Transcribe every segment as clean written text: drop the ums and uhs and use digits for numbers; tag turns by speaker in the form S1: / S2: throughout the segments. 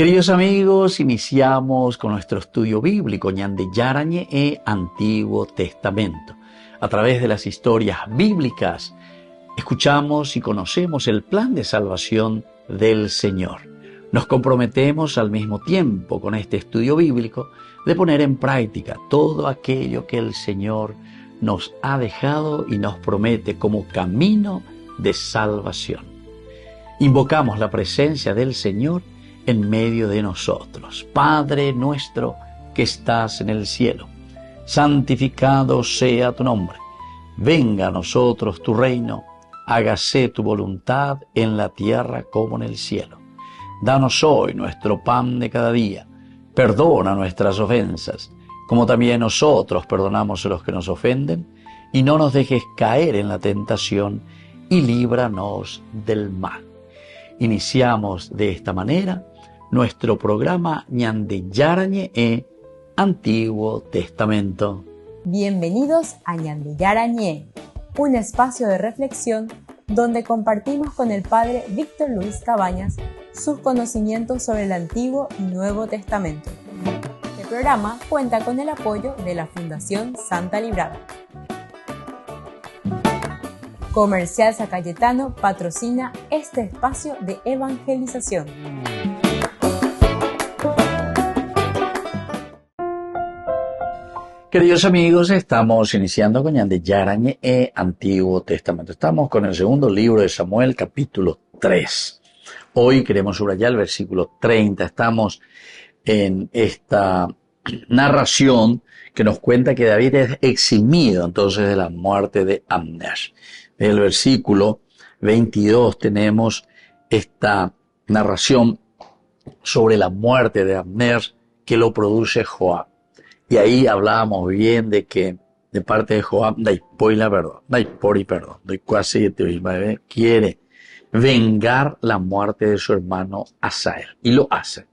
S1: Queridos amigos, iniciamos con nuestro estudio bíblico Ñande Yarañe e Antiguo Testamento. A través de las historias bíblicas, escuchamos y conocemos el plan de salvación del Señor. Nos comprometemos al mismo tiempo con este estudio bíblico de poner en práctica todo aquello que el Señor nos ha dejado y nos promete como camino de salvación. Invocamos la presencia del Señor en medio de nosotros. Padre nuestro que estás en el cielo, santificado sea tu nombre. Venga a nosotros tu reino, hágase tu voluntad en la tierra como en el cielo. Danos hoy nuestro pan de cada día. Perdona nuestras ofensas, como también nosotros perdonamos a los que nos ofenden, y no nos dejes caer en la tentación, y líbranos del mal. Iniciamos de esta manera nuestro programa Ñande Yarañe e Antiguo Testamento.
S2: Bienvenidos a Ñande Yarañe, un espacio de reflexión donde compartimos con el Padre Víctor Luis Cabañas sus conocimientos sobre el Antiguo y Nuevo Testamento. Este programa cuenta con el apoyo de la Fundación Santa Librada. Comercial San Cayetano patrocina este espacio de evangelización.
S1: Queridos amigos, estamos iniciando con Ñande Yarañe e Antiguo Testamento. Estamos con el segundo libro de Samuel, capítulo 3. Hoy queremos subrayar el versículo 30. Estamos en esta narración que nos cuenta que David es eximido entonces de la muerte de Abner. En el versículo 22 tenemos esta narración sobre la muerte de Abner que lo produce Joab. Y ahí hablábamos bien de que de parte de Joab, quiere vengar la muerte de su hermano Asael. Y lo hace.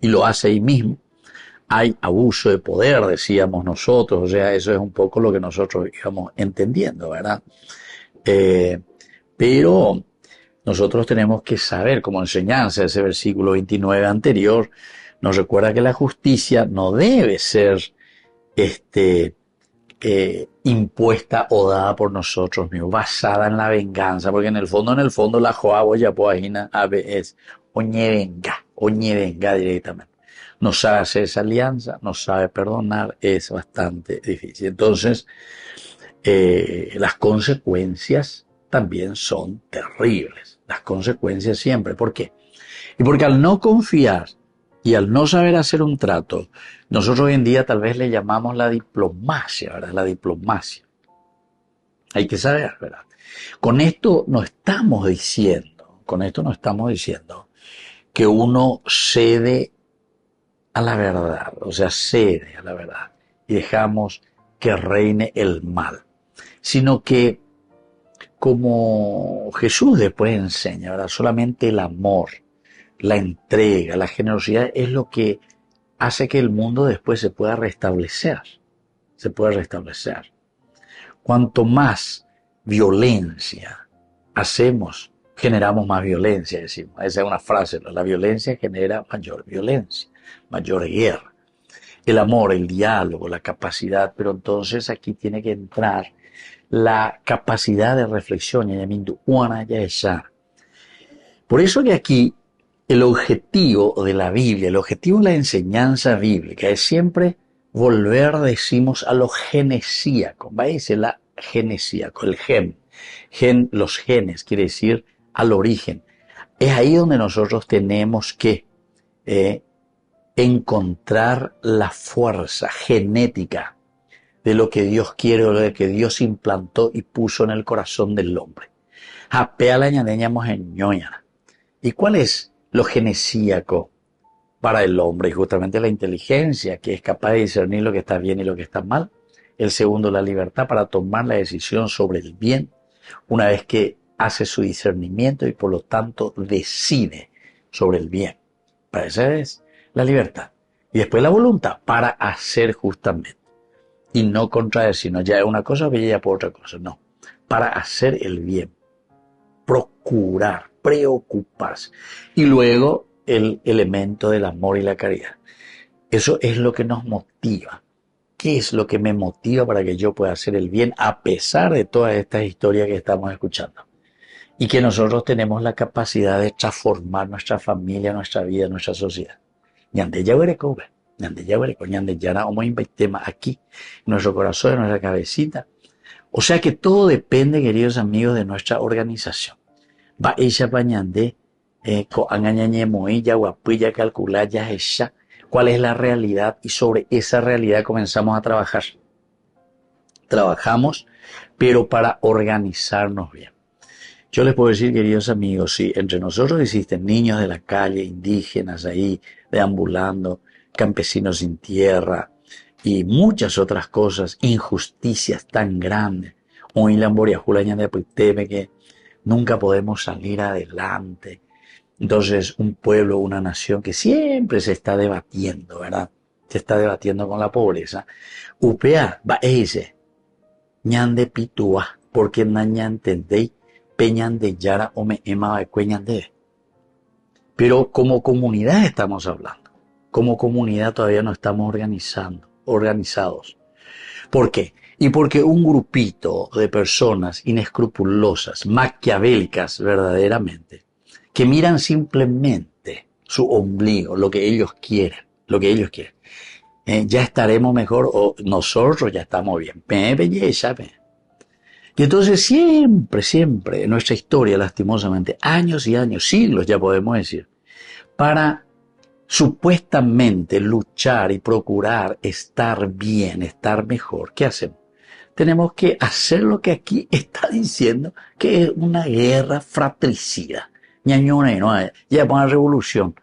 S1: Y lo hace ahí mismo. Hay abuso de poder, decíamos nosotros. O sea, eso es un poco lo que nosotros íbamos entendiendo, ¿verdad? Pero nosotros tenemos que saber, como enseñanza, ese versículo 29 anterior, nos recuerda que la justicia no debe ser impuesta o dada por nosotros mismos, basada en la venganza, porque en el fondo la Joab ya poagina es oñevenga directamente. No sabe hacer esa alianza, no sabe perdonar, es bastante difícil. Entonces, las consecuencias también son terribles. Las consecuencias siempre. ¿Por qué? Y porque al no confiar y al no saber hacer un trato, nosotros hoy en día tal vez le llamamos la diplomacia, ¿verdad? La diplomacia. Hay que saber, ¿verdad? Con esto no estamos diciendo que uno cede a la verdad, o sea, cede a la verdad y dejamos que reine el mal, sino que como Jesús después enseña, ¿verdad? Solamente el amor, la entrega, la generosidad es lo que hace que el mundo después se pueda restablecer. Cuanto más violencia hacemos, generamos más violencia, decimos. Esa es una frase, ¿no? La violencia genera mayor violencia, mayor guerra. El amor, el diálogo, la capacidad, pero entonces aquí tiene que entrar la capacidad de reflexión. Por eso que aquí el objetivo de la Biblia, el objetivo de la enseñanza bíblica es siempre volver, decimos, a lo genesíaco. ¿Veis? La genesíaco, el gen. Los genes, quiere decir al origen. Es ahí donde nosotros tenemos que encontrar la fuerza genética de lo que Dios quiere o de lo que Dios implantó y puso en el corazón del hombre. ¿Y cuál es lo genesíaco para el hombre? Y justamente la inteligencia, que es capaz de discernir lo que está bien y lo que está mal. El segundo, la libertad para tomar la decisión sobre el bien, una vez que hace su discernimiento y por lo tanto decide sobre el bien. Para eso es la libertad. Y después la voluntad para hacer justamente. Y no contradecir, no ya es una cosa o que ya por otra cosa, no. Para hacer el bien. Procurar, preocuparse. Y luego el elemento del amor y la caridad. Eso es lo que nos motiva. ¿Qué es lo que me motiva para que yo pueda hacer el bien a pesar de todas estas historias que estamos escuchando? Y que nosotros tenemos la capacidad de transformar nuestra familia, nuestra vida, nuestra sociedad. Ñande yara vamos a tema aquí, en nuestro corazón, en nuestra cabecita. O sea que todo depende, queridos amigos, de nuestra organización. Va ella pañande, ya calcular, ya ella, cuál es la realidad y sobre esa realidad comenzamos a trabajar. Trabajamos, pero para organizarnos bien. Yo les puedo decir, queridos amigos, si entre nosotros existen niños de la calle, indígenas ahí, deambulando, campesinos sin tierra y muchas otras cosas, injusticias tan grandes, hoy la Mboriajulaña de Puiteme que nunca podemos salir adelante. Entonces, un pueblo, una nación que siempre se está debatiendo, ¿verdad? Se está debatiendo con la pobreza. Upea, va ese, ñande pitúa, porque naña entendéis, peñan de yara o me ema de cueñan de. Pero como comunidad estamos hablando. Como comunidad todavía no estamos organizados. ¿Por qué? Y porque un grupito de personas inescrupulosas, maquiavélicas verdaderamente, que miran simplemente su ombligo, lo que ellos quieren, ya estaremos mejor o nosotros ya estamos bien. Y entonces siempre en nuestra historia, lastimosamente, años y años, siglos ya podemos decir, para supuestamente luchar y procurar estar bien, estar mejor, ¿qué hacemos? Tenemos que hacer lo que aquí está diciendo, que es una guerra fratricida. Ñañone, ¿no? Ya es una revolución.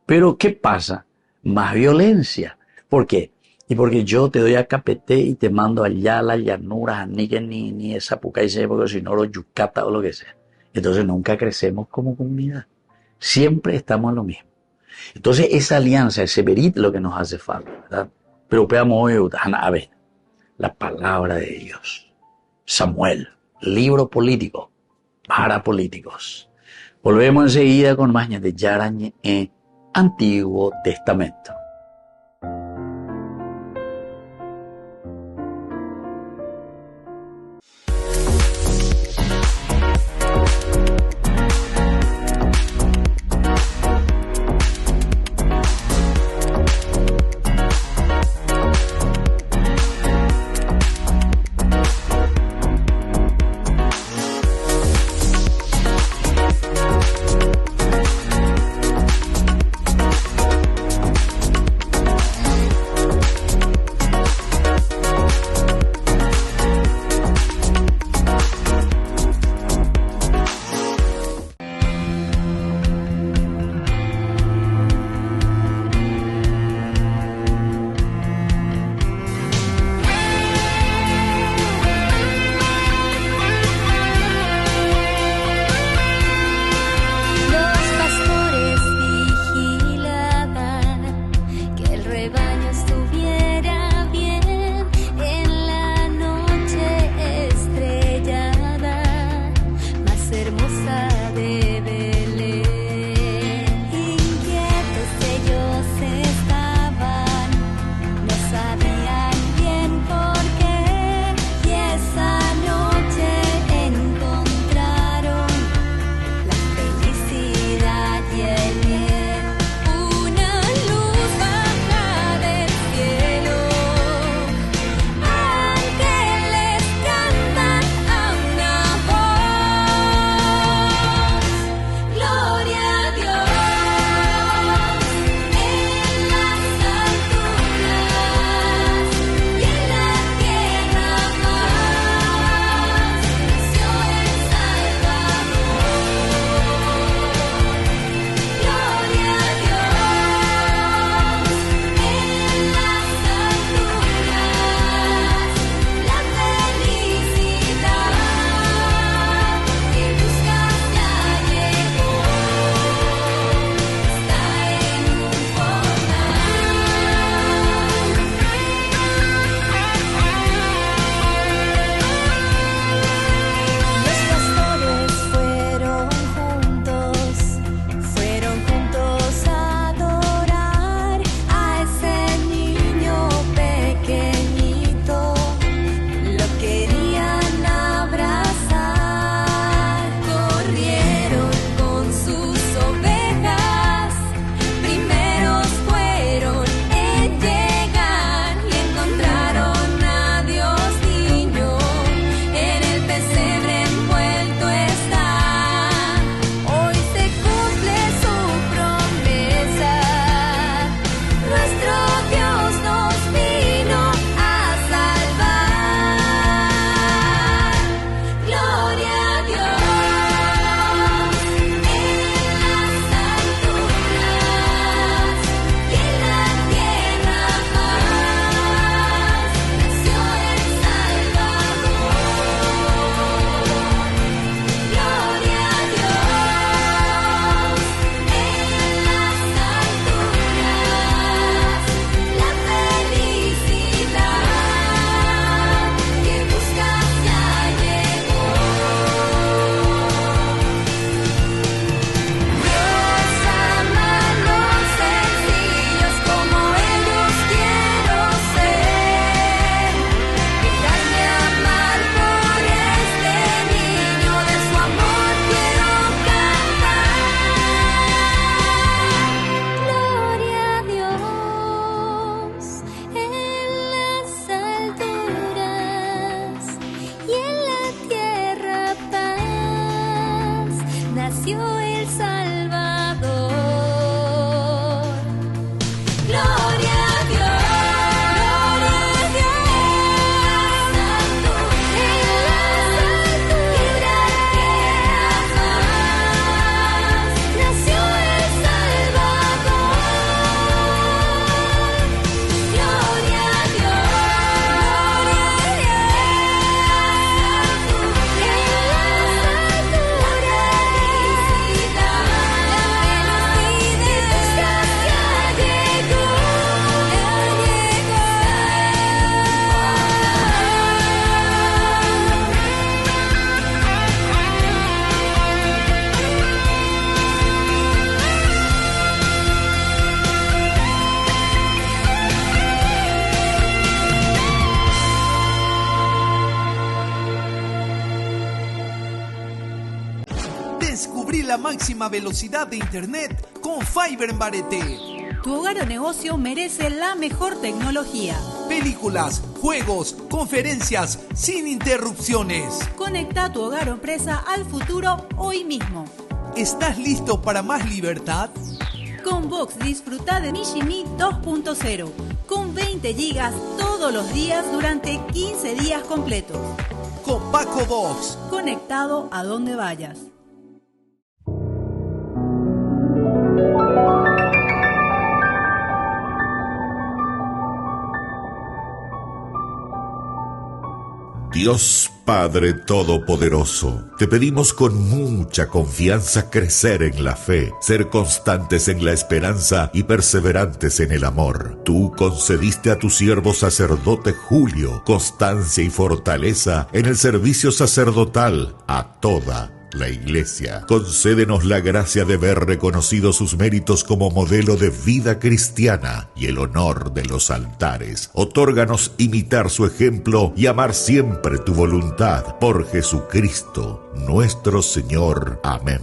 S1: Pero ¿qué pasa? Más violencia. ¿Por qué? Y porque yo te doy a Capeté y te mando allá a la llanura, ni esa Pucay, porque si no, los Yucata o lo que sea. Entonces nunca crecemos como comunidad. Siempre estamos en lo mismo. Entonces esa alianza, ese verit, lo que nos hace falta, ¿verdad? Pero veamos hoy, a ver, la palabra de Dios. Samuel, libro político, para políticos. Volvemos enseguida con más de Yarañe en Antiguo Testamento.
S3: máxima velocidad de internet con Fiber en Bareté.
S4: Tu hogar o negocio merece la mejor tecnología.
S3: Películas, juegos, conferencias, sin interrupciones.
S4: Conecta tu hogar o empresa al futuro hoy mismo.
S3: ¿Estás listo para más libertad?
S4: Con Vox disfruta de Mishimi 2.0 con 20 gigas todos los días durante 15 días completos.
S3: Con Paco Vox.
S4: Conectado a donde vayas.
S5: Dios Padre Todopoderoso, te pedimos con mucha confianza crecer en la fe, ser constantes en la esperanza y perseverantes en el amor. Tú concediste a tu siervo sacerdote Julio constancia y fortaleza en el servicio sacerdotal a toda la Iglesia. Concédenos la gracia de ver reconocidos sus méritos como modelo de vida cristiana y el honor de los altares. Otórganos imitar su ejemplo y amar siempre tu voluntad. Por Jesucristo, nuestro Señor. Amén.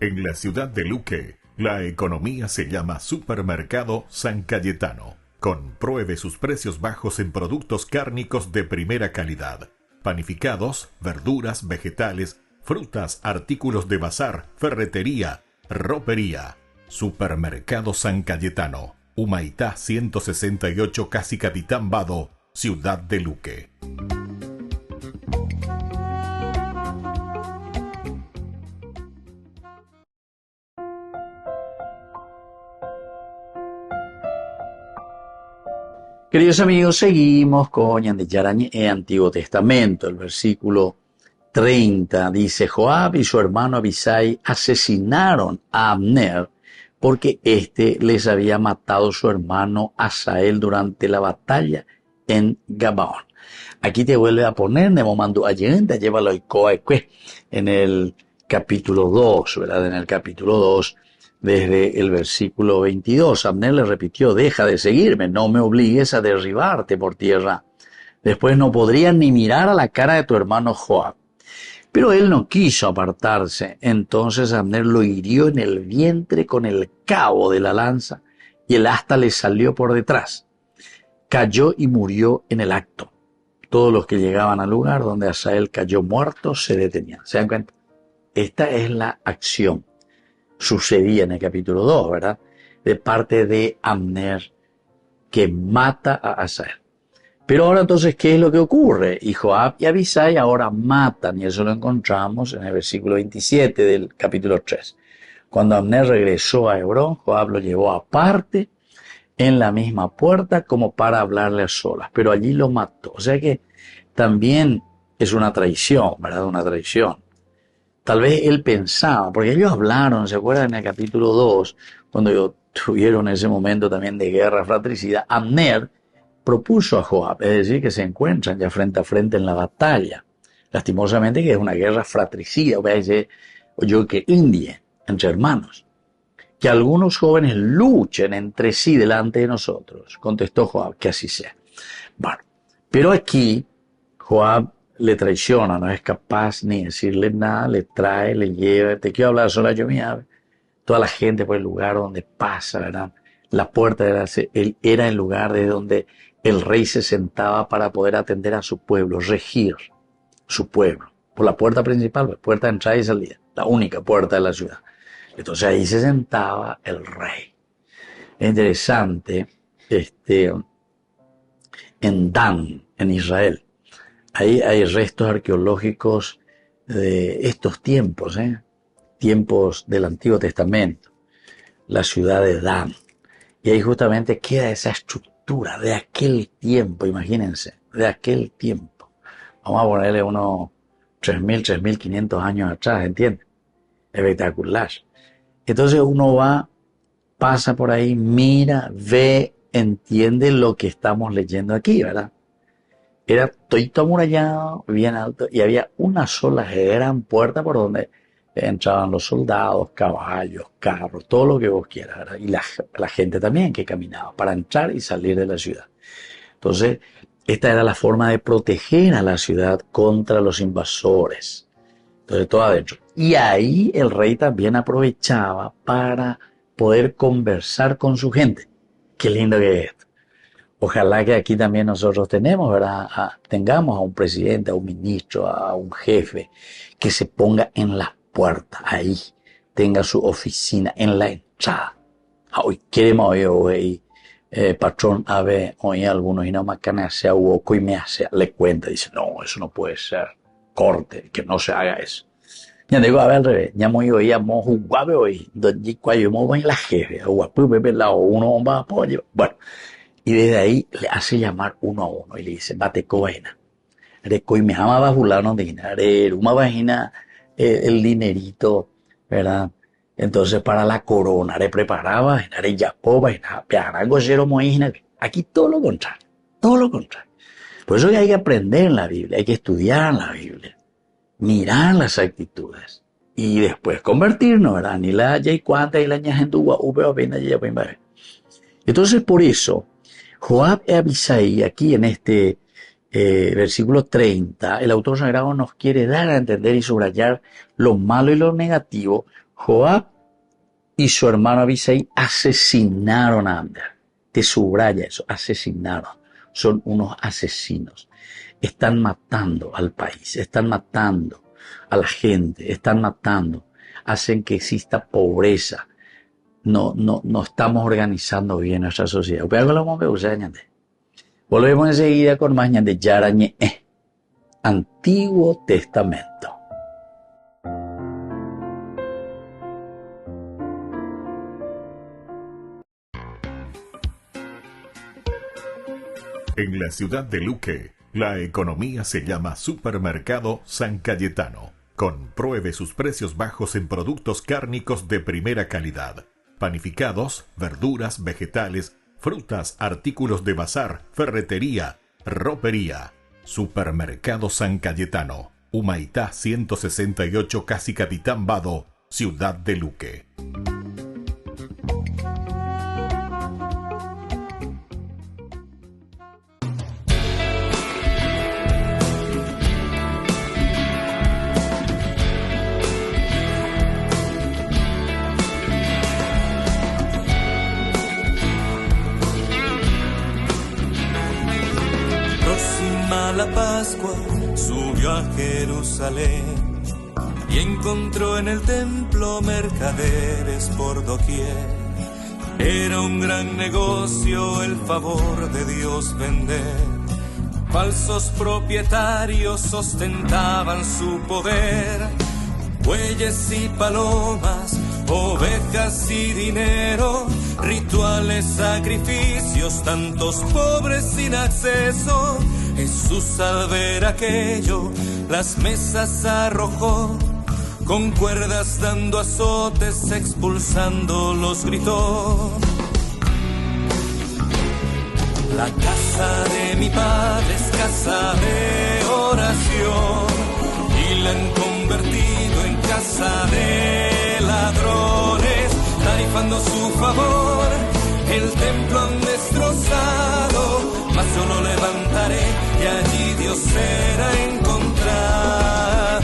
S5: En la ciudad de Luque, la economía se llama Supermercado San Cayetano. Compruebe sus precios bajos en productos cárnicos de primera calidad. Panificados, verduras, vegetales, frutas, artículos de bazar, ferretería, ropería. Supermercado San Cayetano, Humaitá 168, Casi Capitán Vado, ciudad de Luque.
S1: Queridos amigos, seguimos con Ñande Yarañe en Antiguo Testamento. El versículo 30 dice: Joab y su hermano Abisai asesinaron a Abner porque éste les había matado su hermano Asael durante la batalla en Gabaón. Aquí te vuelve a poner Nemomandu Allende, llévalo en el capítulo 2, ¿verdad? En el capítulo 2, desde el versículo 22, Abner le repitió: deja de seguirme, no me obligues a derribarte por tierra. Después no podrías ni mirar a la cara de tu hermano Joab. Pero él no quiso apartarse. Entonces Abner lo hirió en el vientre con el cabo de la lanza y el asta le salió por detrás. Cayó y murió en el acto. Todos los que llegaban al lugar donde Asael cayó muerto se detenían. ¿Se dan cuenta? Esta es la acción. Sucedía en el capítulo 2, ¿verdad? De parte de Abner, que mata a Asael. Pero ahora entonces, ¿qué es lo que ocurre? Y Joab y Abisai ahora matan, y eso lo encontramos en el versículo 27 del capítulo 3. Cuando Abner regresó a Hebrón, Joab lo llevó aparte en la misma puerta como para hablarle a solas, pero allí lo mató. O sea que también es una traición, ¿verdad? Una traición. Tal vez él pensaba, porque ellos hablaron, ¿se acuerdan? En el capítulo 2, cuando tuvieron ese momento también de guerra fratricida, Abner propuso a Joab, es decir, que se encuentran ya frente a frente en la batalla. Lastimosamente que es una guerra fratricida, o sea, yo que India, entre hermanos. Que algunos jóvenes luchen entre sí delante de nosotros, contestó Joab, que así sea. Bueno, pero aquí Joab le traiciona, no es capaz ni decirle nada, le trae, le lleva, te quiero hablar sola yo, mira, toda la gente por el lugar donde pasa, ¿verdad? La puerta era el lugar de donde el rey se sentaba para poder atender a su pueblo, regir su pueblo. Por la puerta principal, pues, puerta de entrada y salida, la única puerta de la ciudad. Entonces ahí se sentaba el rey. Es interesante, en Dan, en Israel, ahí hay restos arqueológicos de estos tiempos, tiempos del Antiguo Testamento, la ciudad de Dan. Y ahí justamente queda esa estructura de aquel tiempo, imagínense, de aquel tiempo. Vamos a ponerle unos 3.000, 3.500 años atrás, ¿entienden? Espectacular. Entonces uno va, pasa por ahí, mira, ve, entiende lo que estamos leyendo aquí, ¿verdad? Era todo amurallado, bien alto, y había una sola gran puerta por donde entraban los soldados, caballos, carros, todo lo que vos quieras, ¿verdad? Y la gente también que caminaba para entrar y salir de la ciudad. Entonces, esta era la forma de proteger a la ciudad contra los invasores. Entonces, todo adentro. Y ahí el rey también aprovechaba para poder conversar con su gente. Qué lindo que es esto. Ojalá que aquí también nosotros tengamos a un presidente, a un ministro, a un jefe que se ponga en la puerta, ahí, tenga su oficina en la entrada. Hoy queremos hoy, patrón, a ver, hoy algunos y no más que sea hueco y me hace, le cuenta, dice, no, eso no puede ser, corte, que no se haga eso. Ya digo, a ver, al revés, ya muy hoy, hemos jugado hoy, donde cuando hemos en la jefe, uno va a apoyo, bueno. Y desde ahí le hace llamar uno a uno y le dice, bate coena. Recoy me ama bajulano de dinero, una vagina el dinerito, ¿verdad? Entonces para la corona le preparaba, en yapoba, en algo cero moína. Aquí todo lo contrario, todo lo contrario. Por eso que hay que aprender en la Biblia, hay que estudiar la Biblia, mirar las actitudes y después convertirnos, ¿verdad? Ni la ya y cuánta y la ñajentua, entonces por eso, Joab y Abisai, aquí en este versículo 30, el autor sagrado nos quiere dar a entender y subrayar lo malo y lo negativo Joab y su hermano Abisai asesinaron a Abner. Te subraya eso, asesinaron. Son unos asesinos. Están matando al país, están matando a la gente, están matando. Hacen que exista pobreza. No estamos organizando bien nuestra sociedad. Volvemos enseguida con más Ñande Yarañe, Antiguo Testamento.
S5: En la ciudad de Luque, la economía se llama Supermercado San Cayetano. Compruebe sus precios bajos en productos cárnicos de primera calidad. Panificados, verduras, vegetales, frutas, artículos de bazar, ferretería, ropería. Supermercado San Cayetano, Humaitá 168, Casi Capitán Vado, ciudad de Luque.
S6: La Pascua subió a Jerusalén y encontró en el templo mercaderes por doquier. Era un gran negocio el favor de Dios vender. Falsos propietarios ostentaban su poder. Bueyes y palomas, ovejas y dinero, rituales, sacrificios, tantos pobres sin acceso. Jesús al ver aquello, las mesas arrojó, con cuerdas dando azotes, expulsándolos gritó. La casa de mi padre es casa de oración, y la han convertido en casa de ladrones, tarifando su favor. El templo han destrozado, mas yo lo levantaré y allí Dios será encontrado.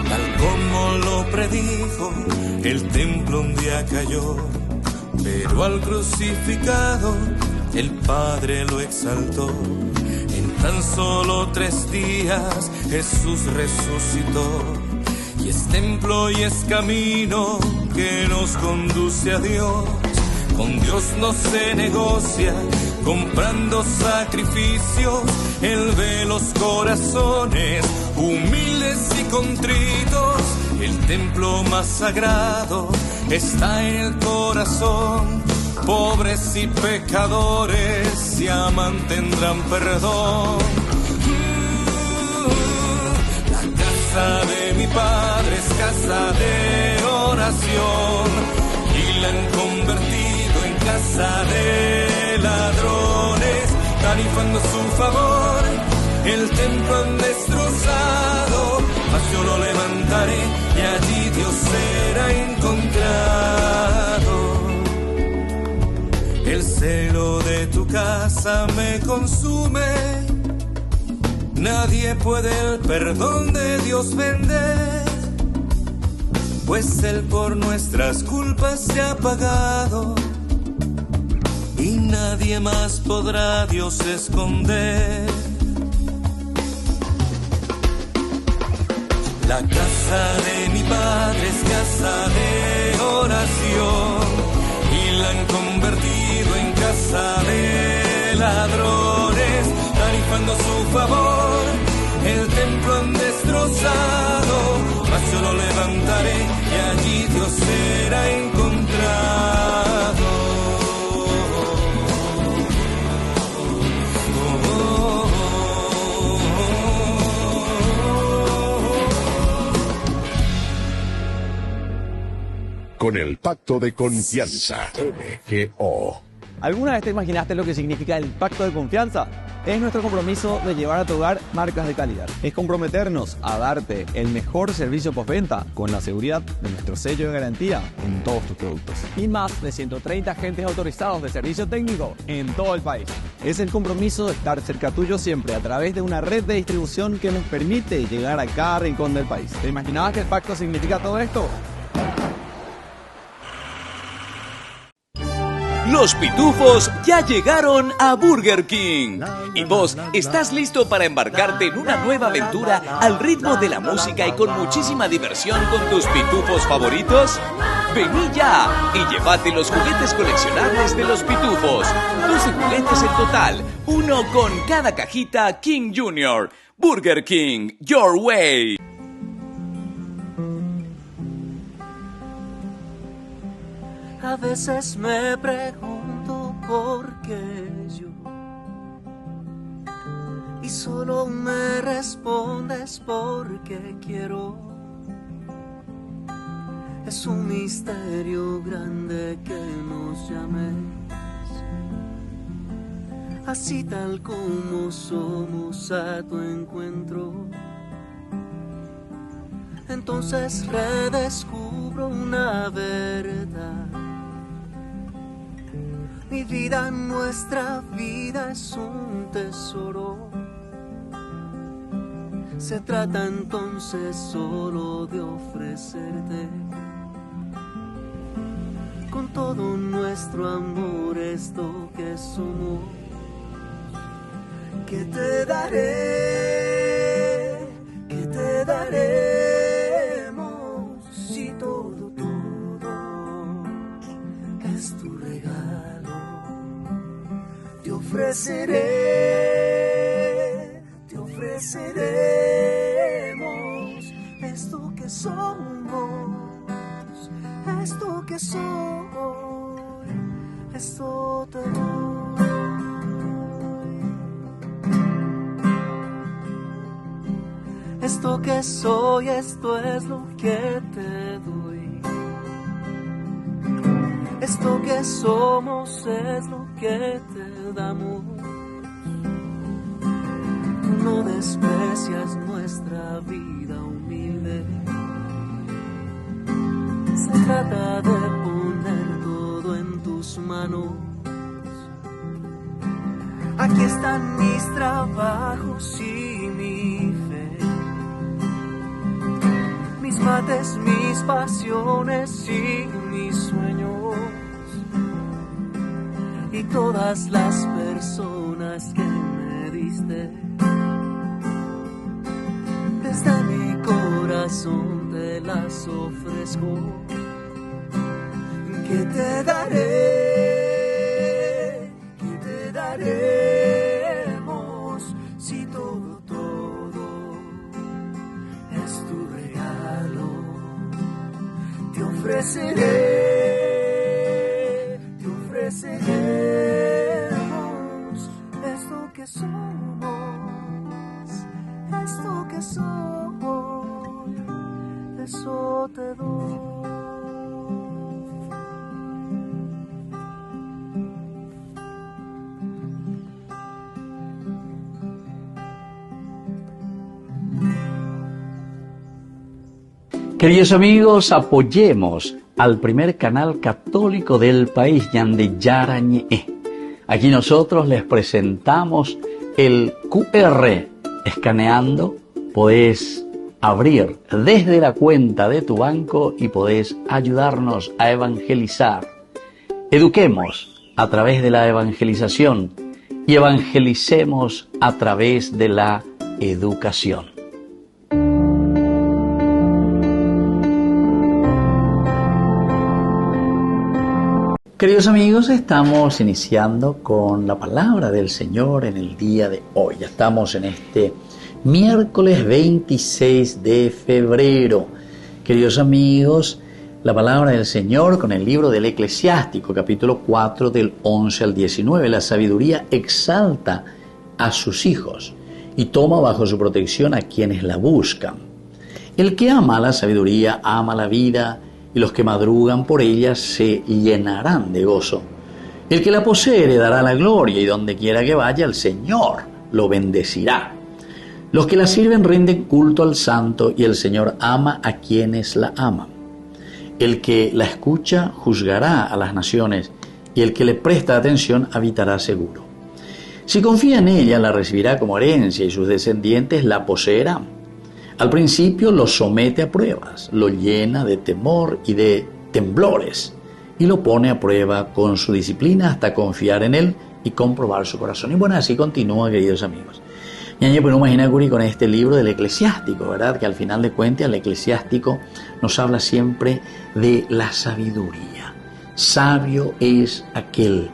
S6: Tal como lo predijo, el templo un día cayó, pero al crucificado el Padre lo exaltó. En tan solo 3 días Jesús resucitó, y es templo y es camino que nos conduce a Dios. Con Dios no se negocia comprando sacrificios. Él ve los corazones humildes y contritos. El templo más sagrado está en el corazón. Pobres y pecadores si aman tendrán perdón. La casa de mi padre es casa de oración, y la han convertido en casa de ladrones, tarifando su favor. El templo han destrozado, mas yo lo levantaré y allí Dios será encontrado. El celo de tu casa me consume, nadie puede el perdón de Dios vender, pues Él por nuestras culpas se ha pagado, y nadie más podrá a Dios esconder. La casa de mi padre es casa de oración, y la han convertido en casa de ladrones, tarifando su favor. El templo han destrozado, mas yo lo levantaré y allí Dios será encontrado.
S7: Con el pacto de confianza, MGO. ¿Alguna vez te imaginaste lo que significa el pacto de confianza? Es nuestro compromiso de llevar a tu hogar marcas de calidad. Es comprometernos a darte el mejor servicio postventa con la seguridad de nuestro sello de garantía en todos tus productos. Y más de 130 agentes autorizados de servicio técnico en todo el país. Es el compromiso de estar cerca tuyo siempre a través de una red de distribución que nos permite llegar a cada rincón del país. ¿Te imaginabas que el pacto significa todo esto?
S8: Los pitufos ya llegaron a Burger King. ¿Y vos estás listo para embarcarte en una nueva aventura al ritmo de la música y con muchísima diversión con tus pitufos favoritos? Vení ya y llévate los juguetes coleccionables de los pitufos. 12 juguetes en total, uno con cada cajita King Jr. Burger King, your way.
S6: A veces me pregunto por qué yo, y solo me respondes porque quiero. Es un misterio grande que nos llames, así tal como somos a tu encuentro. Entonces redescubro una verdad. Mi vida, nuestra vida es un tesoro. Se trata entonces solo de ofrecerte con todo nuestro amor esto que somos. ¿Qué te daré? ¿Qué te daremos si todo es tu regalo? Te ofreceremos esto que somos, esto que soy, esto te doy. Esto que soy, esto es lo que te doy. Esto que somos es lo que te damos. Tú no desprecias nuestra vida humilde. Se trata de poner todo en tus manos. Aquí están mis trabajos y mi fe, mis mates, mis pasiones y mis sueños, y todas las personas que me diste. Desde mi corazón te las ofrezco. ¿Qué te daré? ¿Qué te daremos si todo es tu regalo? Te ofreceremos esto que somos, esto que soy, eso te doy.
S1: Queridos amigos, apoyemos al primer canal católico del país, Ñande Yarañe. Aquí nosotros les presentamos el QR. Escaneando, podés abrir desde la cuenta de tu banco y podés ayudarnos a evangelizar. Eduquemos a través de la evangelización y evangelicemos a través de la educación. Queridos amigos, estamos iniciando con la palabra del Señor en el día de hoy. Ya estamos en este miércoles 26 de febrero. Queridos amigos, la palabra del Señor con el libro del Eclesiástico, capítulo 4, del 11 al 19. La sabiduría exalta a sus hijos y toma bajo su protección a quienes la buscan. El que ama la sabiduría ama la vida, y los que madrugan por ella se llenarán de gozo. El que la posee heredará la gloria, y donde quiera que vaya, el Señor lo bendecirá. Los que la sirven rinden culto al Santo, y el Señor ama a quienes la aman. El que la escucha juzgará a las naciones, y el que le presta atención habitará seguro. Si confía en ella, la recibirá como herencia, y sus descendientes la poseerán. Al principio lo somete a pruebas, lo llena de temor y de temblores, y lo pone a prueba con su disciplina hasta confiar en él y comprobar su corazón. Y bueno, así continúa, queridos amigos. Ñañe, pues imagina, Curi, con este libro del Eclesiástico, ¿verdad? Que al final de cuentas el Eclesiástico nos habla siempre de la sabiduría. Sabio es aquel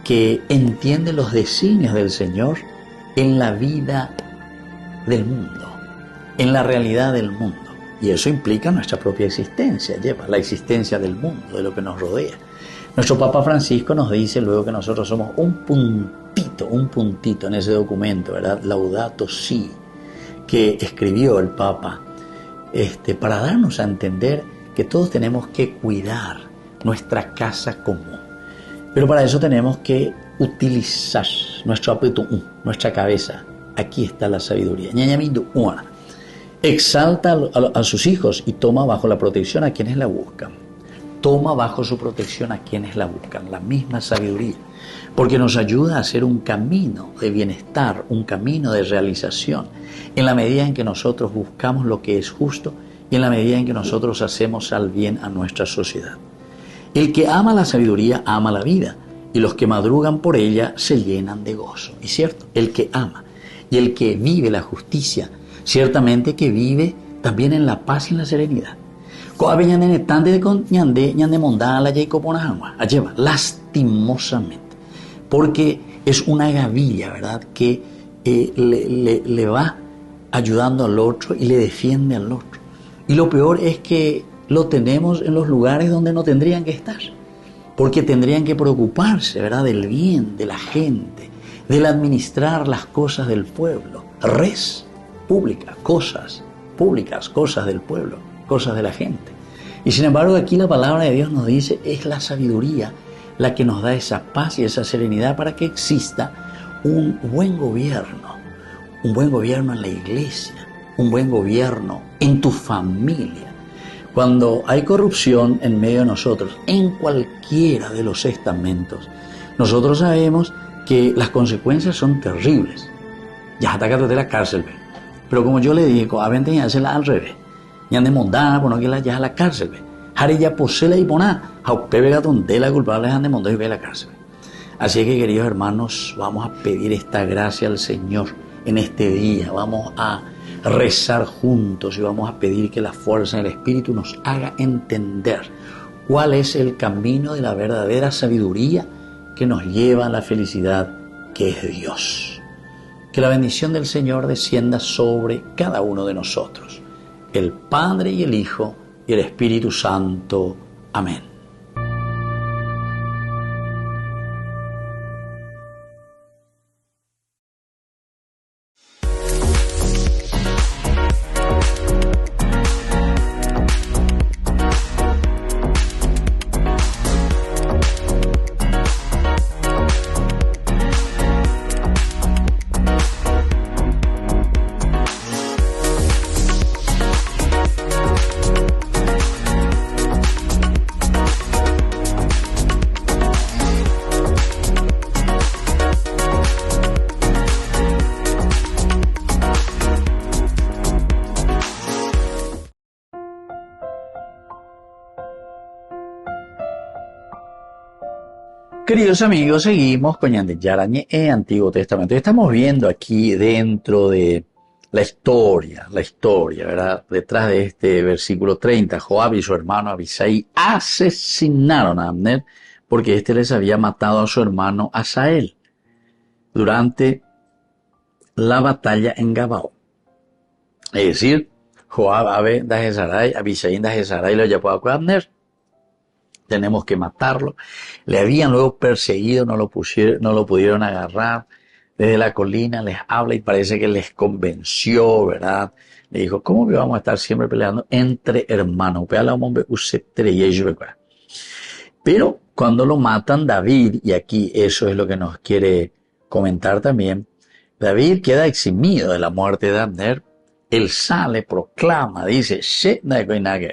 S1: que entiende los designios del Señor en la vida del mundo, en la realidad del mundo. Y eso implica nuestra propia existencia, lleva la existencia del mundo, de lo que nos rodea. Nuestro Papa Francisco nos dice luego que nosotros somos un puntito en ese documento, ¿verdad? Laudato Si, que escribió el Papa, para darnos a entender que todos tenemos que cuidar nuestra casa común. Pero para eso tenemos que utilizar nuestro apetito, nuestra cabeza. Aquí está la sabiduría. Exalta a sus hijos y toma bajo la protección a quienes la buscan. Toma bajo su protección a quienes la buscan. La misma sabiduría. Porque nos ayuda a hacer un camino de bienestar, un camino de realización, en la medida en que nosotros buscamos lo que es justo y en la medida en que nosotros hacemos al bien a nuestra sociedad. El que ama la sabiduría ama la vida, y los que madrugan por ella se llenan de gozo. Y cierto, el que ama y el que vive la justicia, ciertamente que vive también en la paz y en la serenidad. Lastimosamente, porque es una gavilla, ¿verdad?, que le va ayudando al otro y le defiende al otro. Y lo peor es que lo tenemos en los lugares donde no tendrían que estar, porque tendrían que preocuparse, ¿verdad?, del bien de la gente, del administrar las cosas del pueblo. Res pública, cosas públicas, cosas del pueblo, cosas de la gente. Y sin embargo, aquí la palabra de Dios nos dice, es la sabiduría la que nos da esa paz y esa serenidad para que exista un buen gobierno en la iglesia, un buen gobierno en tu familia. Cuando hay corrupción en medio de nosotros, en cualquiera de los estamentos, nosotros sabemos que las consecuencias son terribles. Ya hasta que te la cárcel, pero como yo le digo, a veces ya se la al revés, ya de mondada, por no que la ya a la cárcel, Jari ya posee y poná, a pepe gatón de la culpable de mondada y ve a la cárcel. Así que, queridos hermanos, vamos a pedir esta gracia al Señor en este día, vamos a rezar juntos y vamos a pedir que la fuerza del Espíritu nos haga entender cuál es el camino de la verdadera sabiduría que nos lleva a la felicidad, que es Dios. Que la bendición del Señor descienda sobre cada uno de nosotros, el Padre y el Hijo y el Espíritu Santo. Amén. Queridos amigos, seguimos con Ñande Yarañe en Antiguo Testamento. Estamos viendo aquí dentro de la historia, ¿verdad? Detrás de este versículo 30, Joab y su hermano Abisai asesinaron a Abner porque éste les había matado a su hermano Asael durante la batalla en Gabao. Es decir, Joab abe da Jezaray, Abisai da Jezaray lo llevó a Abner. Tenemos que matarlo. Le habían luego perseguido, no lo pudieron agarrar. Desde la colina les habla y parece que les convenció, ¿verdad? Le dijo, ¿cómo vamos a estar siempre peleando entre hermanos? Pero cuando lo matan, David, y aquí eso es lo que nos quiere comentar también, David queda eximido de la muerte de Abner. Él sale, proclama, dice,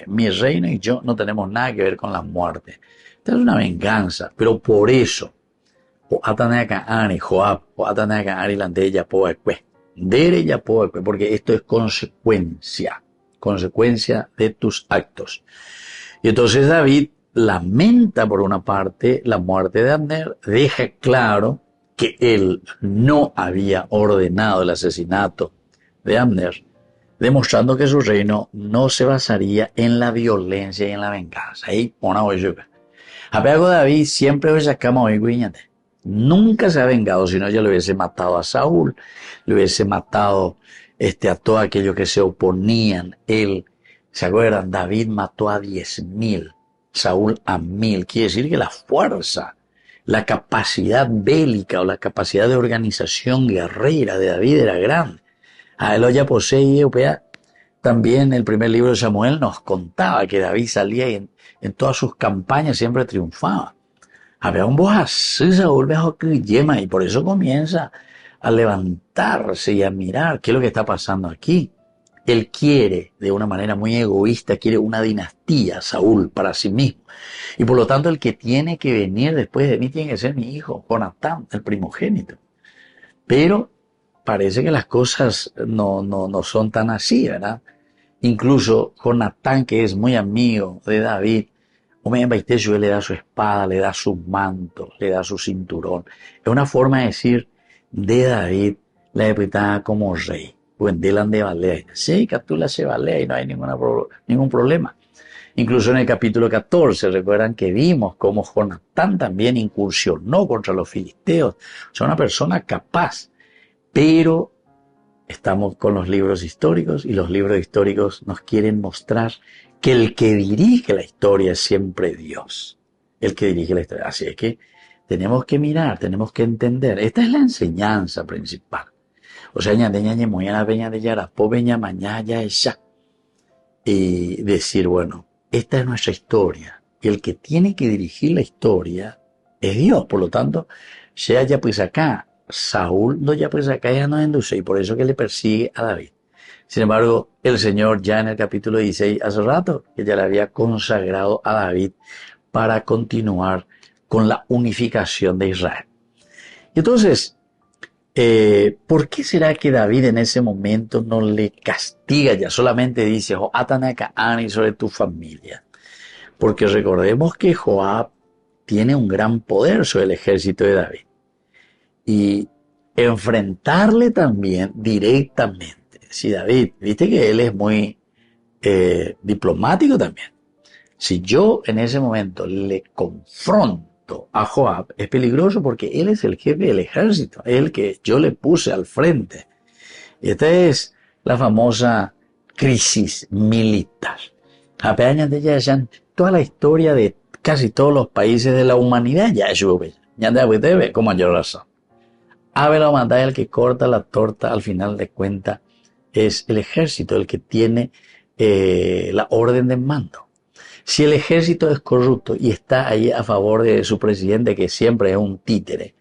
S1: mi reino y yo no tenemos nada que ver con la muerte. Esta es una venganza, pero por eso, porque esto es consecuencia de tus actos. Y entonces David lamenta por una parte la muerte de Abner, deja claro que él no había ordenado el asesinato de Abner, demostrando que su reino no se basaría en la violencia y en la venganza. Ahí, una oyuga. Apego David siempre sacamos hoy, guiñate. Nunca se ha vengado, sino ya le hubiese matado a Saúl, le hubiese matado a todos aquellos que se oponían. Él, ¿se acuerdan? David mató a 10.000, Saúl a 1.000. Quiere decir que la fuerza, la capacidad bélica o la capacidad de organización guerrera de David era grande. A él ya posee, también el primer libro de Samuel nos contaba que David salía y en todas sus campañas siempre triunfaba. Había un voz así, Saúl mejor que yema, y por eso comienza a levantarse y a mirar qué es lo que está pasando aquí. Él quiere, de una manera muy egoísta, quiere una dinastía, Saúl, para sí mismo. Y por lo tanto, el que tiene que venir después de mí tiene que ser mi hijo, Jonatán, el primogénito. Pero parece que las cosas no son tan así, ¿verdad? Incluso Jonatán, que es muy amigo de David, le da su espada, le da su manto, le da su cinturón. Es una forma de decir de David, la deputada como rey. Wendelan de Balea. Sí, Catula se balea y no hay ningún problema. Incluso en el capítulo 14, recuerdan que vimos cómo Jonatán también incursionó contra los filisteos. O sea, una persona capaz. Pero estamos con los libros históricos y los libros históricos nos quieren mostrar que el que dirige la historia es siempre Dios. El que dirige la historia. Así es que tenemos que mirar, tenemos que entender. Esta es la enseñanza principal. O sea, y decir, bueno, esta es nuestra historia. Y el que tiene que dirigir la historia es Dios. Por lo tanto, sea ya pues acá, Saúl no ya pues acá ya no induce, y por eso que le persigue a David. Sin embargo, el Señor ya en el capítulo 16, hace rato, que ya le había consagrado a David para continuar con la unificación de Israel. Y entonces, ¿por qué será que David en ese momento no le castiga ya? Solamente dice, Joab y sobre tu familia. Porque recordemos que Joab tiene un gran poder sobre el ejército de David. Y enfrentarle también directamente. Si David, viste que él es muy diplomático también. Si yo en ese momento le confronto a Joab, es peligroso porque él es el jefe del ejército, es el que yo le puse al frente. Y esta es la famosa crisis militar. Toda la historia de casi todos los países de la humanidad ya es con mayor razón. Abel Mandai, el que corta la torta al final de cuentas, es el ejército, el que tiene la orden de mando. Si el ejército es corrupto y está ahí a favor de su presidente, que siempre es un títere,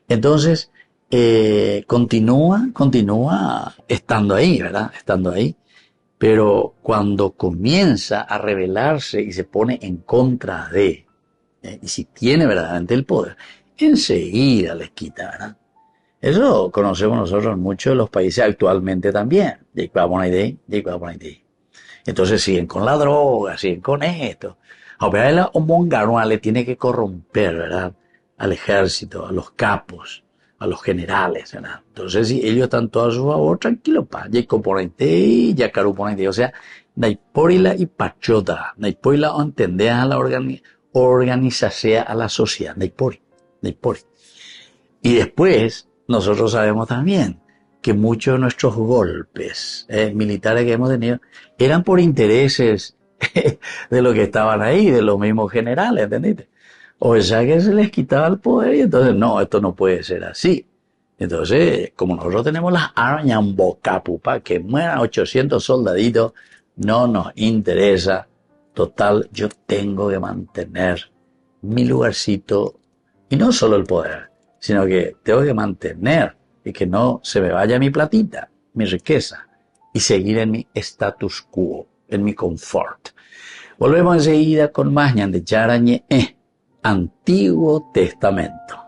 S1: entonces continúa estando ahí, ¿verdad? Estando ahí. Pero cuando comienza a rebelarse y se pone en contra de, y si tiene verdaderamente el poder, enseguida les quita, ¿verdad? Eso conocemos nosotros mucho de los países actualmente también. Entonces siguen con la droga, siguen con esto. Ahora un mongaruá le tiene que corromper, ¿verdad? Al ejército, a los capos, a los generales, ¿verdad? Entonces si ellos están todos a su favor, tranquilo, pa. O sea, naiporila y pachota, naiporila o entender a la organización a la sociedad, naipori. Y después, nosotros sabemos también que muchos de nuestros golpes militares que hemos tenido eran por intereses de los que estaban ahí, de los mismos generales, ¿entendiste? O sea que se les quitaba el poder y entonces, no, esto no puede ser así. Entonces, como nosotros tenemos las armas en bocapupa, que mueran 800 soldaditos, no nos interesa. Total, yo tengo que mantener mi lugarcito, y no solo el poder, sino que tengo que mantener y que no se me vaya mi platita, mi riqueza, y seguir en mi status quo, en mi confort. Volvemos enseguida con más Ñande Yarañe, Antiguo Testamento.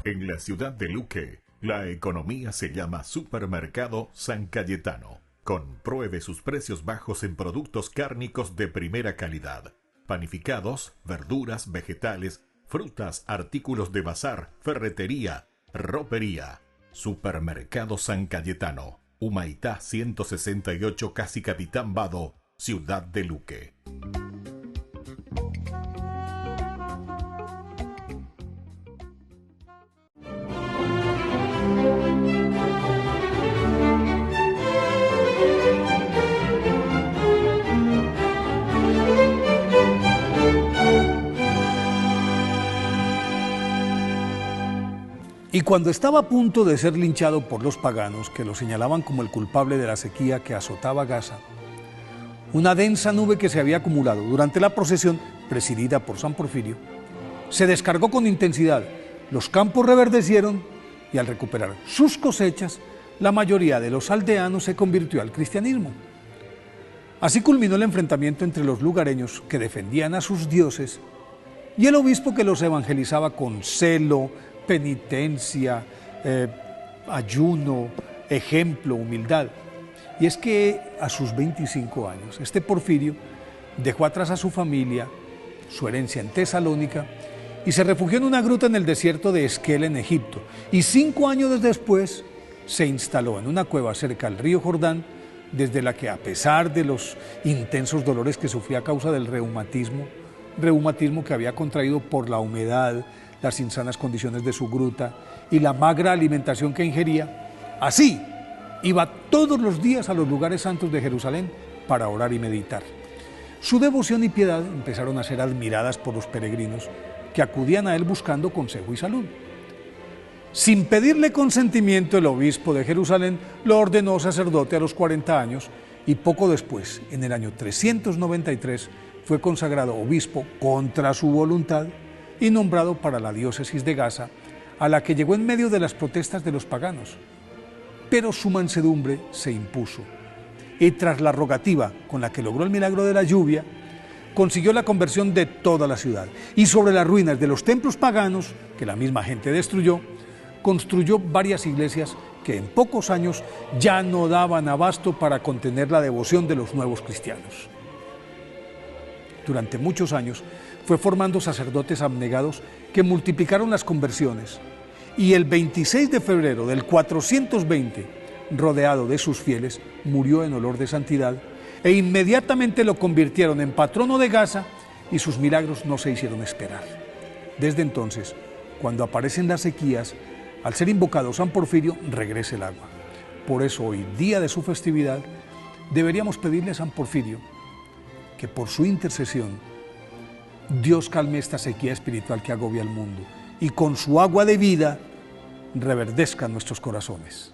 S5: En la ciudad de Luque, la economía se llama Supermercado San Cayetano. Compruebe sus precios bajos en productos cárnicos de primera calidad. Panificados, verduras, vegetales, frutas, artículos de bazar, ferretería, ropería. Supermercado San Cayetano, Humaitá 168, Casi Capitán Vado, Ciudad de Luque.
S9: Y cuando estaba a punto de ser linchado por los paganos, que lo señalaban como el culpable de la sequía que azotaba Gaza, una densa nube que se había acumulado durante la procesión presidida por San Porfirio se descargó con intensidad, los campos reverdecieron y al recuperar sus cosechas, la mayoría de los aldeanos se convirtió al cristianismo. Así culminó el enfrentamiento entre los lugareños que defendían a sus dioses y el obispo que los evangelizaba con celo, penitencia, ayuno, ejemplo, humildad. Y es que a sus 25 años, este Porfirio dejó atrás a su familia, su herencia en Tesalónica, y se refugió en una gruta en el desierto de Esquel en Egipto. Y 5 años después se instaló en una cueva cerca al río Jordán, desde la que, a pesar de los intensos dolores que sufría a causa del reumatismo que había contraído por la humedad, las insanas condiciones de su gruta y la magra alimentación que ingería, así iba todos los días a los lugares santos de Jerusalén para orar y meditar. Su devoción y piedad empezaron a ser admiradas por los peregrinos que acudían a él buscando consejo y salud. Sin pedirle consentimiento, el obispo de Jerusalén lo ordenó sacerdote a los 40 años y poco después, en el año 393, fue consagrado obispo contra su voluntad y nombrado para la diócesis de Gaza, a la que llegó en medio de las protestas de los paganos. Pero su mansedumbre se impuso, y tras la rogativa con la que logró el milagro de la lluvia, consiguió la conversión de toda la ciudad, y sobre las ruinas de los templos paganos, que la misma gente destruyó, construyó varias iglesias que en pocos años ya no daban abasto para contener la devoción de los nuevos cristianos. Durante muchos años fue formando sacerdotes abnegados que multiplicaron las conversiones, y el 26 de febrero del 420, rodeado de sus fieles, murió en olor de santidad, e inmediatamente lo convirtieron en patrono de Gaza, y sus milagros no se hicieron esperar. Desde entonces, cuando aparecen las sequías, al ser invocado San Porfirio, regresa el agua. Por eso hoy, día de su festividad, deberíamos pedirle a San Porfirio que por su intercesión Dios calme esta sequía espiritual que agobia al mundo y con su agua de vida reverdezcan nuestros corazones.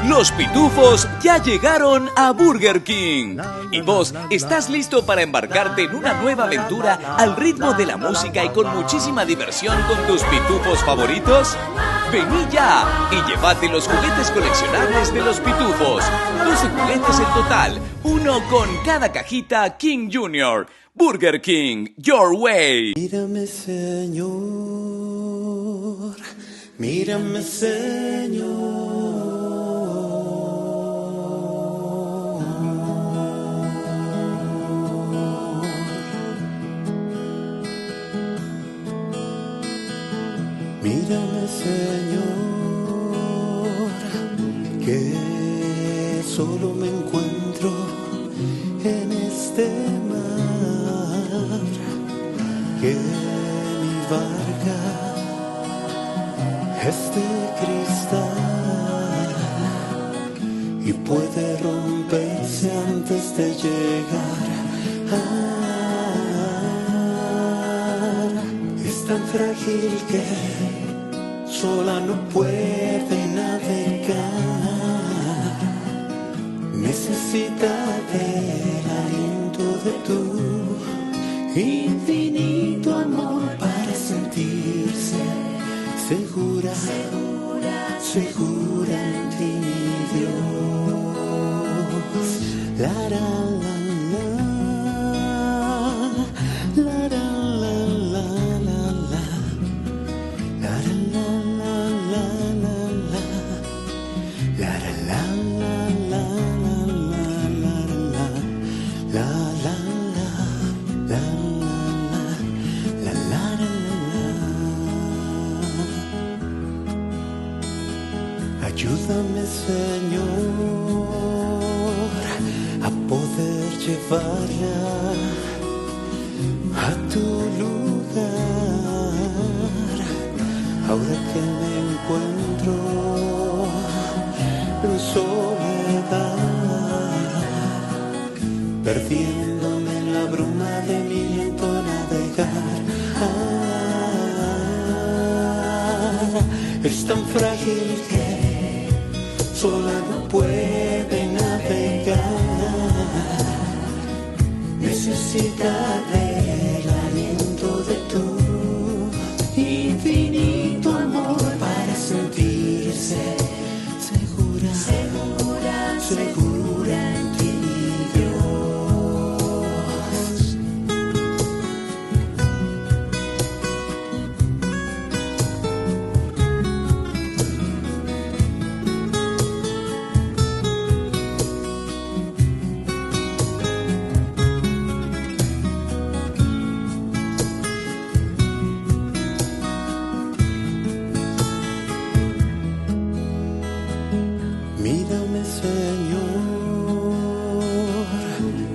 S8: Los pitufos ya llegaron a Burger King. ¿Y vos estás listo para embarcarte en una nueva aventura al ritmo de la música y con muchísima diversión con tus pitufos favoritos? Vení ya y llévate los juguetes coleccionables de los pitufos. 12 juguetes en total, uno con cada cajita King Jr. Burger King, your way.
S10: Mírame, Señor, mírame, Señor. Mírame, Señor, que solo me encuentro en este mar, que mi barca es de cristal. y puede romperse antes de llegar. Es tan frágil que sola no puede navegar. Necesita del aliento de tu infinito amor para sentirse segura, segura en ti, mi Dios. La la la la, la la la la la la, la la la la la la, la la la la la la la. Ayúdame, Señor, a poder llevarla a tu lugar. Ahora que me encuentro en soledad, perdiéndome en la bruma de mi lento navegar. Es tan frágil que sola no puede navegar. Necesita del aliento de tu infinito amor para sentirse segura, segura, segura en ti, Dios. Mírame, Señor,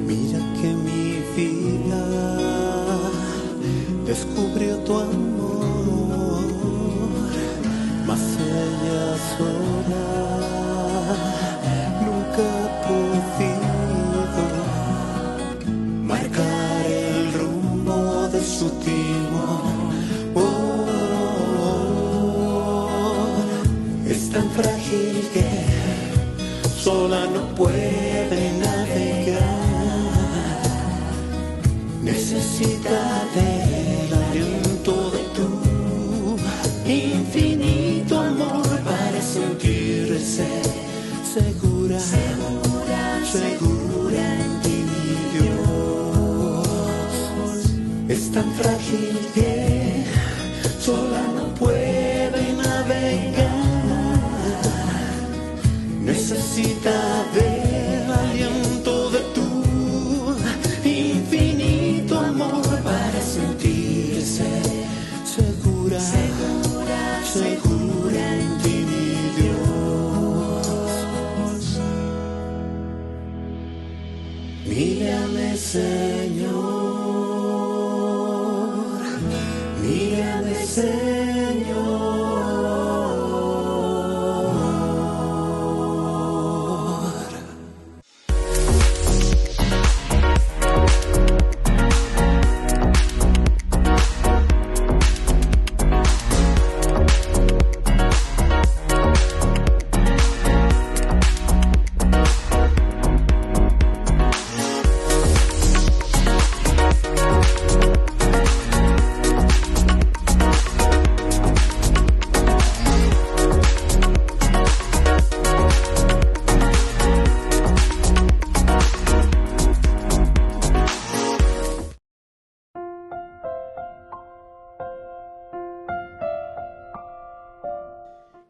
S10: mira que mi vida descubrió tu amor, mas ella sola nunca ha podido marcar el rumbo de su timón. Es tan frágil que sola no puede navegar. Necesita del aliento de tu infinito amor para sentirse segura, segura, segura en ti, mi Dios. Es tan frágil que sola no puede navegar. Necesita del aliento de tu infinito amor para sentirse segura, segura, segura en ti, mi Dios. Mírame, Señor, mírame, Señor.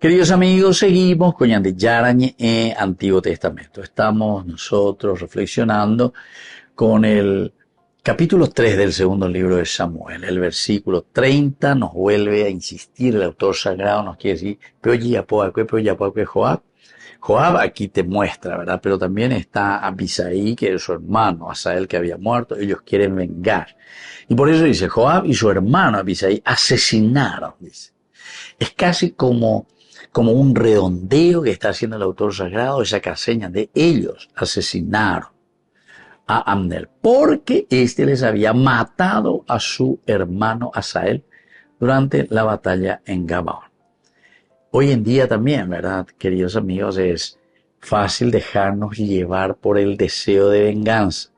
S1: Queridos amigos, seguimos con Ñande Yarañe en Antiguo Testamento. Estamos nosotros reflexionando con el capítulo 3 del segundo libro de Samuel. El versículo 30 nos vuelve a insistir, el autor sagrado nos quiere decir, Joab. Joab aquí te muestra, ¿verdad? Pero también está Abisai, que es su hermano, Asael, que había muerto. Ellos quieren vengar. Y por eso dice, Joab y su hermano Abisai asesinaron, dice. Es casi como como un redondeo que está haciendo el autor sagrado, esa seña de ellos asesinaron a Abner, porque éste les había matado a su hermano Asael durante la batalla en Gabaón. Hoy en día también, ¿verdad, queridos amigos? Es fácil dejarnos llevar por el deseo de venganza,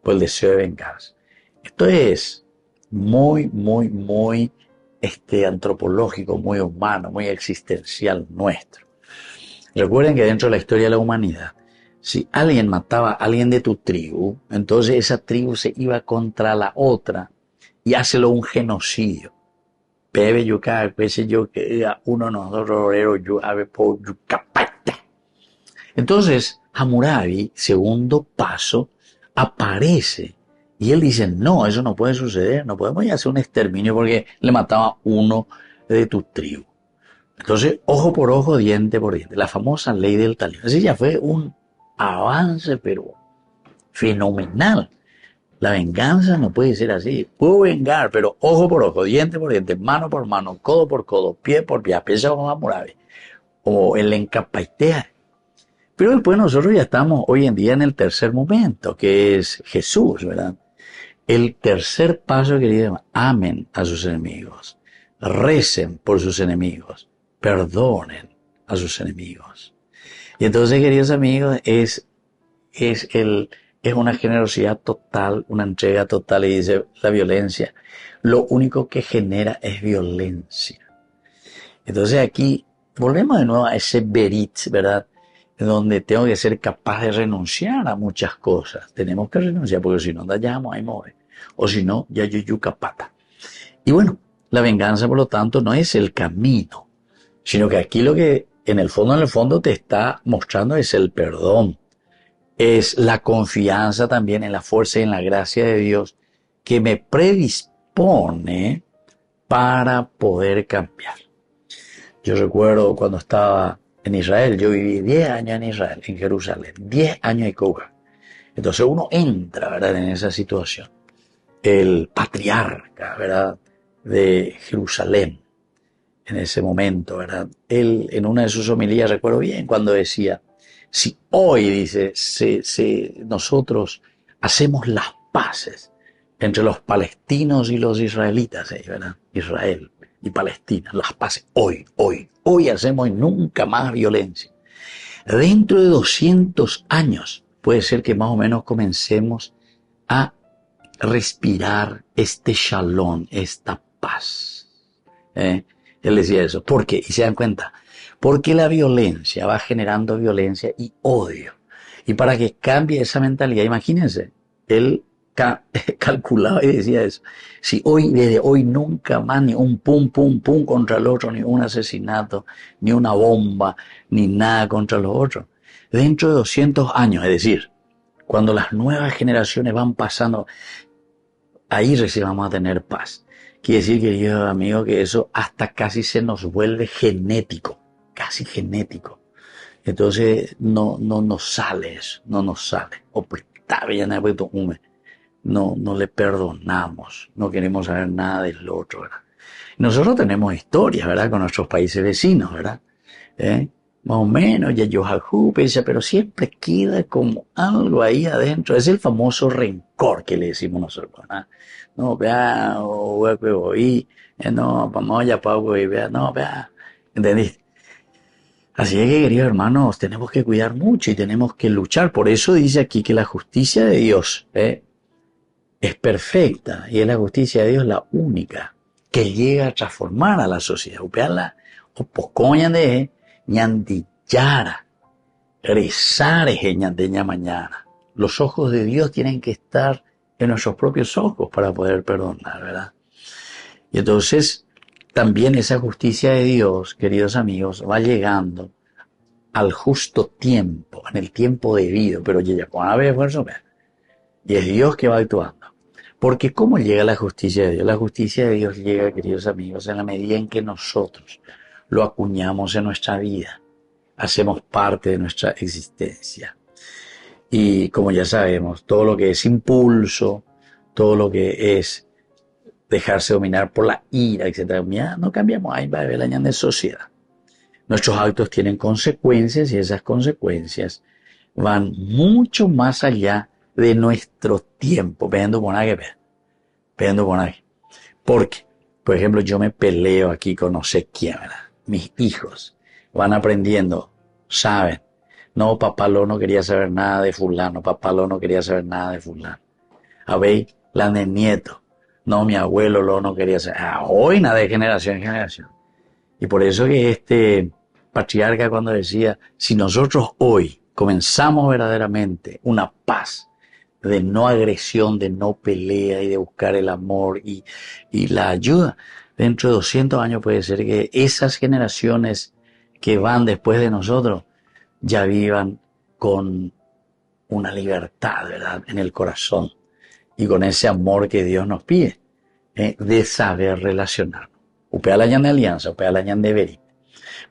S1: por el deseo de venganza. Esto es muy antropológico, muy humano, muy existencial nuestro. Recuerden que dentro de la historia de la humanidad, si alguien mataba a alguien de tu tribu, entonces esa tribu se iba contra la otra y hácelo un genocidio. Bebe yuca, pese yo que uno nosotros yo ave por yucapata. Entonces, Hammurabi, segundo paso, aparece y él dice, no, eso no puede suceder, no podemos ir a hacer un exterminio porque le mataba a uno de tu tribu. Entonces, ojo por ojo, diente por diente, la famosa ley del talión. Así ya fue un avance, pero fenomenal. La venganza no puede ser así. Puedo vengar, pero ojo por ojo, diente por diente, mano por mano, codo por codo, pie por pie. Piensa como Hammurabi. O el encapaitea. Pero después nosotros ya estamos hoy en día en el tercer momento, que es Jesús, ¿verdad? El tercer paso, queridos, amen a sus enemigos. Recen por sus enemigos. Perdonen a sus enemigos. Y entonces, queridos amigos, es una generosidad total, una entrega total, y dice la violencia. Lo único que genera es violencia. Entonces aquí volvemos de nuevo a ese berit, ¿verdad? Donde tengo que ser capaz de renunciar a muchas cosas. Tenemos que renunciar porque si no, dayamos, ahí muere. O si no, ya yucapata. Y bueno, la venganza, por lo tanto, no es el camino, sino que aquí lo que en el fondo te está mostrando es el perdón. Es la confianza también en la fuerza y en la gracia de Dios que me predispone para poder cambiar. Yo recuerdo cuando estaba en Israel, yo viví 10 años en Israel, en Jerusalén, 10 años en Cuba. Entonces uno entra, ¿verdad?, en esa situación. El patriarca, ¿verdad?, de Jerusalén, en ese momento, ¿verdad? Él, en una de sus homilías, recuerdo bien, cuando decía, si hoy, dice, nosotros hacemos las paces entre los palestinos y los israelitas, ¿verdad? Israel y Palestina, las paces hoy hacemos y nunca más violencia. Dentro de 200 años puede ser que más o menos comencemos a respirar este shalom, esta paz. Él decía eso. ¿Por qué? Y se dan cuenta, porque la violencia va generando violencia y odio. Y para que cambie esa mentalidad, imagínense, él calculaba y decía eso. Si hoy, desde hoy, nunca más ni un pum contra el otro, ni un asesinato, ni una bomba, ni nada contra los otros. Dentro de 200 años, es decir, cuando las nuevas generaciones van pasando, ahí recién vamos a tener paz. Quiere decir, queridos amigos, que eso hasta casi se nos vuelve genético, casi genético. Entonces no nos sale eso, no nos sale. No le perdonamos, no queremos saber nada del otro, ¿verdad? Nosotros tenemos historias, ¿verdad?, con nuestros países vecinos, ¿verdad? Más o menos, ya pero siempre queda como algo ahí adentro. Es el famoso rencor que le decimos nosotros, ¿verdad? No, vea, no, vamos ya, vea, no, vea, ¿entendiste? Así es que, queridos hermanos, tenemos que cuidar mucho y tenemos que luchar. Por eso dice aquí que la justicia de Dios es perfecta y es la justicia de Dios la única que llega a transformar a la sociedad. Upeala, o poscoñan de ñandillara, rezare ñandeña mañana. Los ojos de Dios tienen que estar en nuestros propios ojos para poder perdonar, ¿verdad? Y entonces, también esa justicia de Dios, queridos amigos, va llegando al justo tiempo, en el tiempo debido, pero ya con ave esfuerzo, y es Dios que va actuando. Porque ¿cómo llega la justicia de Dios? La justicia de Dios llega, queridos amigos, en la medida en que nosotros lo acuñamos en nuestra vida, hacemos parte de nuestra existencia. Y como ya sabemos, todo lo que es impulso, todo lo que es dejarse dominar por la ira, etc., ya no cambiamos, ahí va a haber la de sociedad. Nuestros actos tienen consecuencias y esas consecuencias van mucho más allá de nuestro tiempo. Porque, por ejemplo, yo me peleo aquí con no sé quién, ¿verdad? Mis hijos van aprendiendo, saben. No, papá lo no quería saber nada de fulano, papá lo no quería saber nada de fulano. A ver, la de nieto. No, mi abuelo lo no quería saber. Hoy nada de generación en generación. Y por eso que este patriarca cuando decía, si nosotros hoy comenzamos verdaderamente una paz de no agresión, de no pelea y de buscar el amor y la ayuda, dentro de 200 años puede ser que esas generaciones que van después de nosotros ya vivan con una libertad, ¿verdad?, en el corazón y con ese amor que Dios nos pide, de saber relacionarnos. Upea la ñan de alianza, upea la ñan de verit.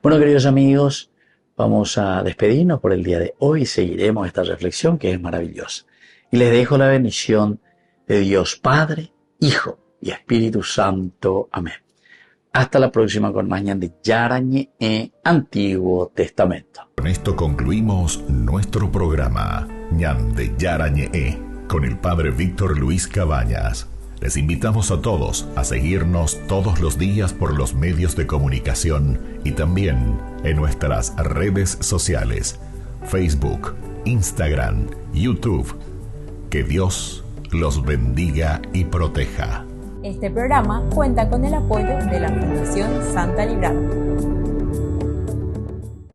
S1: Bueno, queridos amigos, vamos a despedirnos por el día de hoy. Seguiremos esta reflexión que es maravillosa. Y les dejo la bendición de Dios Padre, Hijo y Espíritu Santo. Amén. Hasta la próxima con más ñan de Yarañe Antiguo Testamento.
S5: Con esto concluimos nuestro programa ñan de Yarañe con el Padre Víctor Luis Cabañas. Les invitamos a todos a seguirnos todos los días por los medios de comunicación y también en nuestras redes sociales, Facebook, Instagram, YouTube. Que Dios los bendiga y proteja.
S2: Este programa cuenta con el apoyo de la Fundación Santa Librada.